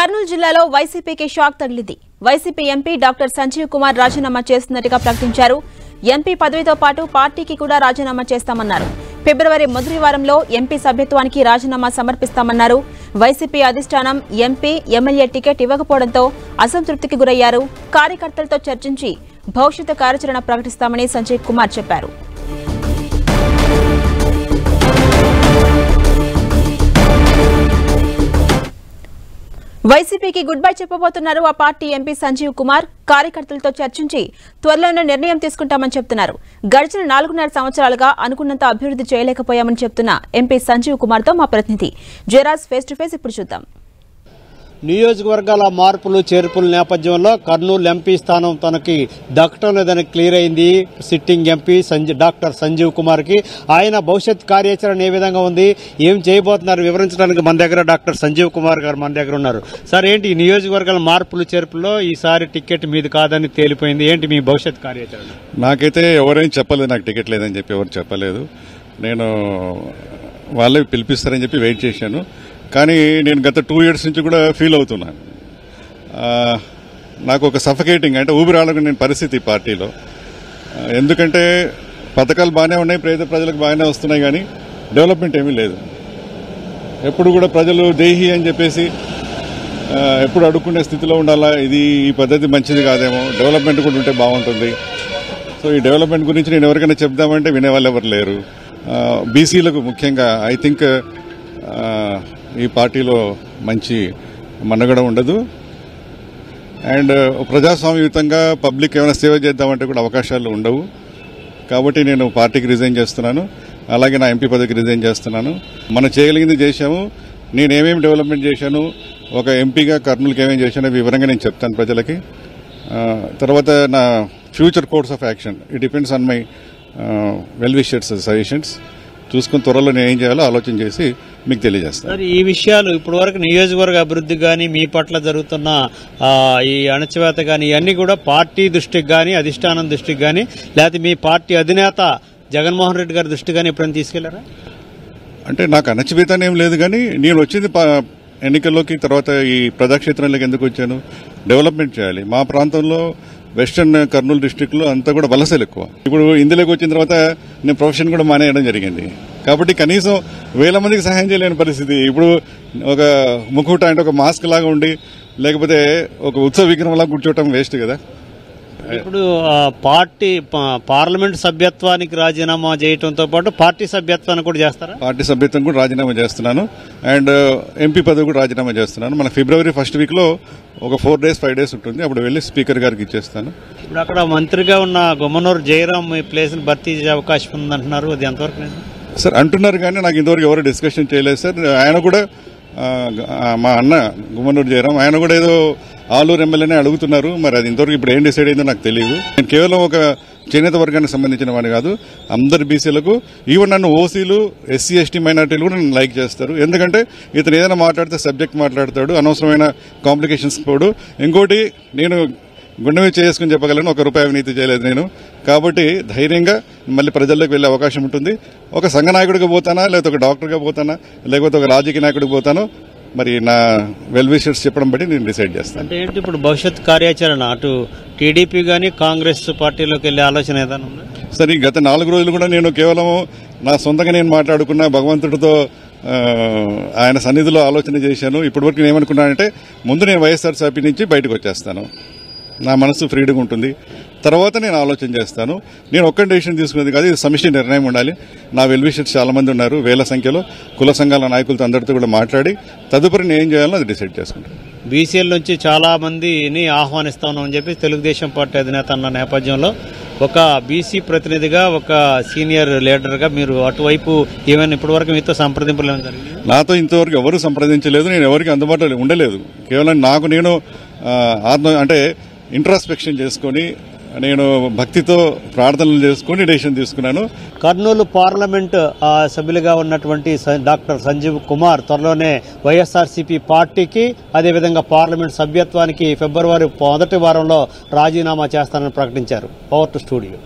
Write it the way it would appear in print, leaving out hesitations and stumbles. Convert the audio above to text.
కర్నూలు జిల్లాలో వైసీపీకి షాక్ తగిలింది. YCP MP doctor Sanjeev Kumar రాజీనామా చేస్తున్నట్టుగా ప్రకటించారు. ఎంపీ పదవితో పాటు పార్టీకి కూడా రాజీనామా చేస్తామన్నారు. ఫిబ్రవరి మొదటి వారంలో ఎంపీ సభ్యత్వానికి రాజీనామా సమర్పిస్తామన్నారు. వైసీపీ అధిష్టానం ఎంపీ, ఎమ్మెల్యే టికెట్ ఇవ్వకపోవడంతో అసంతృప్తికి గురయ్యారు. కార్యకర్తలతో చర్చించి భవిష్యత్తు కార్యాచరణ ప్రకటిస్తామని సంజీవ్ కుమార్ చెప్పారు. వైసీపీకి గుడ్ బై చెప్పబోతున్నారు ఆ పార్టీ ఎంపీ సంజీవ్ కుమార్. కార్యకర్తలతో చర్చించి త్వరలోనే నిర్ణయం తీసుకుంటామని చెప్తున్నారు. గడిచిన 4.5 సంవత్సరాలుగా అనుకున్నంత అభివృద్ధి చేయలేకపోయామని చెప్తున్న ఎంపీ సంజీవ్ కుమార్ తో మా ప్రతినిధి జయరాజ్ ఫేస్ టు ఫేస్ ఇప్పుడు చూద్దాం. నియోజకవర్గాల మార్పులు చేర్పుల నేపథ్యంలో కర్నూలు ఎంపీ స్థానం తనకి దక్కడం లేదని క్లియర్ అయింది sitting MP doctor Sanjeev Kumar కి. ఆయన భవిష్యత్ కార్యాచరణ ఏ విధంగా ఉంది, ఏం చేయబోతున్నారు వివరించడానికి మన దగ్గర డాక్టర్ సంజీవ్ కుమార్ గారు మన దగ్గర ఉన్నారు. సార్, ఏంటి ఈ నియోజకవర్గాల మార్పులు చేర్పుల్లో ఈసారి టికెట్ మీది కాదని తేలిపోయింది, ఏంటి మీ భవిష్యత్ కార్యాచరణ? నాకైతే ఎవరైనా చెప్పలేదు, నాకు టికెట్ లేదని చెప్పి ఎవరు చెప్పలేదు. నేను వాళ్ళే పిలిపిస్తారని చెప్పి వెయిట్ చేశాను. కానీ నేను గత 2 years నుంచి కూడా ఫీల్ అవుతున్నాను. నాకు ఒక సఫకేటింగ్ అంటే ఊపిరాడకు నేను పరిస్థితి పార్టీలో. ఎందుకంటే పథకాలు బాగానే ఉన్నాయి, పేద ప్రజలకు బాగానే వస్తున్నాయి, కానీ డెవలప్మెంట్ ఏమీ లేదు. ఎప్పుడు కూడా ప్రజలు దేహి అని చెప్పేసి ఎప్పుడు అడుక్కునే స్థితిలో ఉండాలా. ఈ పద్ధతి మంచిది కాదేమో, డెవలప్మెంట్ కూడా ఉంటే బాగుంటుంది. సో ఈ డెవలప్మెంట్ గురించి నేను ఎవరికైనా చెప్దామంటే వినేవాళ్ళు ఎవరు లేరు. బీసీలకు ముఖ్యంగా ఐ థింక్ ఈ పార్టీలో మంచి మన్నగడ ఉండదు. అండ్ ప్రజాస్వామ్యయుతంగా పబ్లిక్ ఏమైనా సేవ చేద్దామంటే కూడా అవకాశాలు ఉండవు. కాబట్టి నేను పార్టీకి రిజైన్ చేస్తున్నాను, అలాగే నా ఎంపీ పదవికి రిజైన్ చేస్తున్నాను. మనం చేయగలిగింది చేశాము. నేనేమేమి డెవలప్మెంట్ చేశాను, ఒక ఎంపీగా కర్నూలుకి ఏమేమి చేశానో వివరంగా నేను చెప్తాను ప్రజలకి. తర్వాత నా future course of action it depends on my well wishers suggestions. చూసుకుని త్వరలో నేను ఏం చేయాలో ఆలోచన చేసి మీకు తెలియజేస్తాను. ఈ విషయాలు ఇప్పటి వరకు నియోజకవర్గ అభివృద్ధి కానీ, మీ పట్ల జరుగుతున్న ఈ అణచివేత కానీ ఇవన్నీ కూడా పార్టీ దృష్టికి కానీ, అధిష్టానం దృష్టికి కానీ, లేకపోతే మీ పార్టీ అధినేత జగన్మోహన్ రెడ్డి గారి దృష్టి కానీ ఎప్పుడైనా తీసుకెళ్లారా? అంటే నాకు అణచివేత ఏం లేదు, కానీ నేను వచ్చింది ఎన్నికల్లోకి, తర్వాత ఈ ప్రజాక్షేత్రంలోకి ఎందుకు వచ్చాను, డెవలప్మెంట్ చేయాలి. మా ప్రాంతంలో వెస్టర్న్ కర్నూలు డిస్టిక్ లో అంతా కూడా వలసలు ఎక్కువ. ఇప్పుడు ఇందులోకి వచ్చిన తర్వాత నేను ప్రొఫెషన్ కూడా మానేయడం జరిగింది. కాబట్టి కనీసం 1000 మందికి సహాయం చేయలేని పరిస్థితి. ఇప్పుడు ఒక ముఖూట అంటే ఒక మాస్క్ లాగా ఉండి, లేకపోతే ఒక ఉత్సవ విగ్రహం లాగా కూర్చోవటం వేస్ట్ కదా. ఇప్పుడు పార్లమెంట్ సభ్యత్వానికి రాజీనామా చేయడంతో పాటు పార్టీ సభ్యత్వాన్ని కూడా చేస్తారా? పార్టీ సభ్యత్వం కూడా రాజీనామా చేస్తున్నాను, అండ్ ఎంపీ పదవి కూడా రాజీనామా చేస్తున్నాను. మన ఫిబ్రవరి 1st week లో ఒక 4 days 5 days ఉంటుంది. అప్పుడు వెళ్లి స్పీకర్ గారికి ఇచ్చేస్తాను. ఇప్పుడు అక్కడ మంత్రిగా ఉన్న గుమ్మనూరు జయరాం ఈ ప్లేస్ ని భర్తీ చేసే అవకాశం ఉందంటున్నారు, అది ఎంతవరకు? సార్ అంటున్నారు, కానీ నాకు ఇంతవరకు ఎవరు డిస్కషన్ చేయలేదు సార్. ఆయన కూడా మా అన్న గుమ్మనూరు జయరాం ఆయన కూడా ఏదో ఆలూరు ఎమ్మెల్యేనే అడుగుతున్నారు. మరి అది ఇంతవరకు ఇప్పుడు ఏం డిసైడ్ అయిందో నాకు తెలియదు. నేను కేవలం ఒక చేనేత వర్గానికి సంబంధించిన వాడిని కాదు, అందరి బీసీలకు, ఈవెన్ నన్ను ఓసీలు, ఎస్సీ ఎస్టీ మైనార్టీలు కూడా నన్ను లైక్ చేస్తారు. ఎందుకంటే ఇతను ఏదైనా మాట్లాడితే సబ్జెక్ట్ మాట్లాడతాడు, అనవసరమైన కాంప్లికేషన్స్ పోడు. ఇంకోటి, నేను గుండె మీద చేసుకుని చెప్పగలను, ₹1 అవినీతి చేయలేదు నేను. కాబట్టి ధైర్యంగా మళ్ళీ ప్రజల్లోకి వెళ్లే అవకాశం ఉంటుంది. ఒక సంఘ నాయకుడిగా పోతానా, లేకపోతే ఒక డాక్టర్గా పోతానా, లేకపోతే ఒక రాజకీయ నాయకుడికి పోతానో, మరి నా వెల్ విషర్స్ చెప్పడం బట్టి నేను డిసైడ్ చేస్తాను. అంటే ఏంటి ఇప్పుడు భవిష్యత్ కార్యాచరణ? అటు టీడీపీ గానీ కాంగ్రెస్ పార్టీలోకి వెళ్లే ఆలోచన ఏదైనా ఉందా? సరే, గత 4 రోజులు కూడా నేను కేవలం నా సొంతంగా నేను మాట్లాడుకున్న భగవంతుడితో ఆయన సన్నిధిలో ఆలోచన చేశాను. ఇప్పటివరకు నేను ఏమనుకున్నానంటే, ముందు నేను వైఎస్ఆర్సీపీ నుంచి బయటకు వచ్చేస్తాను, నా మనసు ఫ్రీడమ్ ఉంటుంది, తర్వాత నేను ఆలోచన చేస్తాను. నేను ఒక్క డెసిషన్ తీసుకునేది కాదు, ఇది సమిష్టి నిర్ణయం ఉండాలి. నా వెల్ విషర్స్ చాలా మంది ఉన్నారు, 1000 సంఖ్యలో. కుల సంఘాల నాయకులతో అందరితో కూడా మాట్లాడి తదుపరి నేను ఏం చేయాలో అది డిసైడ్ చేసుకుంటాను. బీసీఎల్ నుంచి చాలా మందిని ఆహ్వానిస్తామని చెప్పి తెలుగుదేశం పార్టీ అధినేత అన్న నేపథ్యంలో ఒక బీసీ ప్రతినిధిగా, ఒక సీనియర్ లీడర్గా మీరు అటువైపు ఏమైనా ఇప్పటివరకు మీతో సంప్రదింపులు ఏమైనా జరిగింది? నాతో ఇంతవరకు ఎవరు సంప్రదించలేదు, నేను ఎవరికి అందుబాటులో ఉండలేదు. కేవలం నాకు నేను అంటే ఇంట్రాస్పెక్షన్ చేసుకుని, నేను భక్తితో ప్రార్థనలు చేసుకుని డెసిషన్ తీసుకున్నాను. కర్నూలు పార్లమెంట్ సభ్యులుగా ఉన్నటువంటి డాక్టర్ సంజీవ్ కుమార్ త్వరలోనే వైఎస్ఆర్సీపీ పార్టీకి, అదేవిధంగా పార్లమెంట్ సభ్యత్వానికి ఫిబ్రవరి 1వ వారంలో రాజీనామా చేస్తానని ప్రకటించారు. Over to studio.